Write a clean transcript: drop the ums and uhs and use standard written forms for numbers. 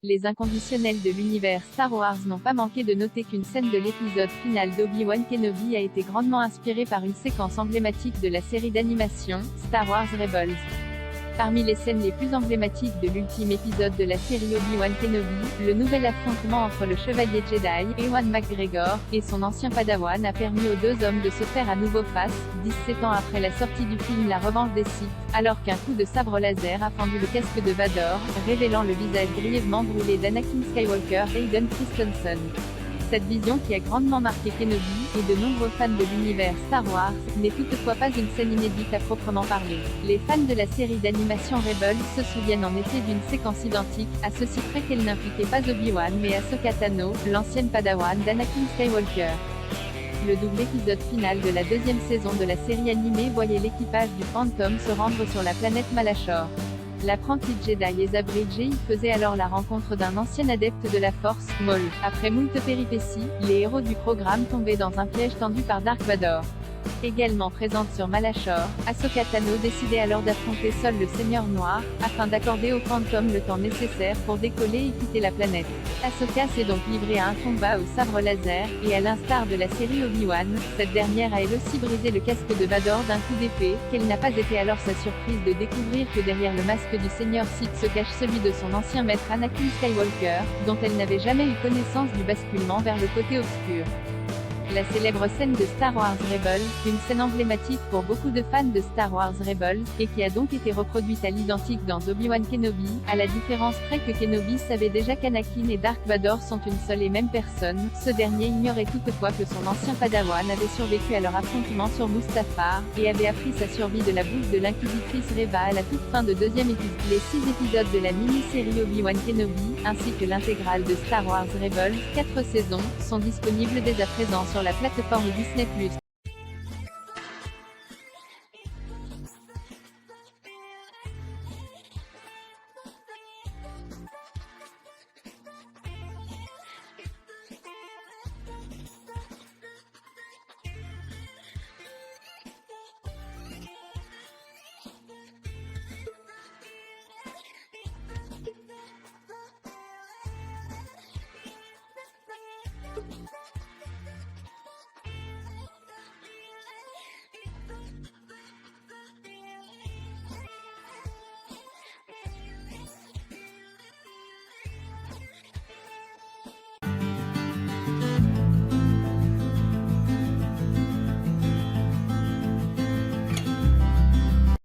Les inconditionnels de l'univers Star Wars n'ont pas manqué de noter qu'une scène de l'épisode final d'Obi-Wan Kenobi a été grandement inspirée par une séquence emblématique de la série d'animation, Star Wars Rebels. Parmi les scènes les plus emblématiques de l'ultime épisode de la série Obi-Wan Kenobi, le nouvel affrontement entre le chevalier Jedi, Ewan McGregor, et son ancien padawan a permis aux deux hommes de se faire à nouveau face, 17 ans après la sortie du film La Revanche des Sith, alors qu'un coup de sabre laser a fendu le casque de Vador, révélant le visage grièvement brûlé d'Anakin Skywalker et Hayden Christensen. Cette vision qui a grandement marqué Kenobi, et de nombreux fans de l'univers Star Wars, n'est toutefois pas une scène inédite à proprement parler. Les fans de la série d'animation Rebels se souviennent en effet d'une séquence identique, à ceci près qu'elle n'impliquait pas Obi-Wan mais Ahsoka Tano, l'ancienne padawan d'Anakin Skywalker. Le double épisode final de la deuxième saison de la série animée voyait l'équipage du Phantom se rendre sur la planète Malachor. L'apprenti Jedi Ezra Bridger y faisait alors la rencontre d'un ancien adepte de la Force, Maul. Après moult péripéties, les héros du programme tombaient dans un piège tendu par Dark Vador. Également présente sur Malachor, Ahsoka Tano décidait alors d'affronter seul le Seigneur Noir, afin d'accorder au Phantom le temps nécessaire pour décoller et quitter la planète. Ahsoka s'est donc livrée à un combat au sabre laser, et à l'instar de la série Obi-Wan, cette dernière a elle aussi brisé le casque de Vador d'un coup d'épée. Quelle n'a pas été alors sa surprise de découvrir que derrière le masque du Seigneur Sith se cache celui de son ancien maître Anakin Skywalker, dont elle n'avait jamais eu connaissance du basculement vers le côté obscur. La célèbre scène de Star Wars Rebels, une scène emblématique pour beaucoup de fans de Star Wars Rebels, et qui a donc été reproduite à l'identique dans Obi-Wan Kenobi, à la différence près que Kenobi savait déjà qu'Anakin et Dark Vador sont une seule et même personne. Ce dernier ignorait toutefois que son ancien padawan avait survécu à leur affrontement sur Mustafar, et avait appris sa survie de la bouche de l'inquisitrice Reva à la toute fin de deuxième épisode. Les 6 épisodes de la mini-série Obi-Wan Kenobi, ainsi que l'intégrale de Star Wars Rebels, 4 saisons, sont disponibles dès à présent sur la plateforme Disney+.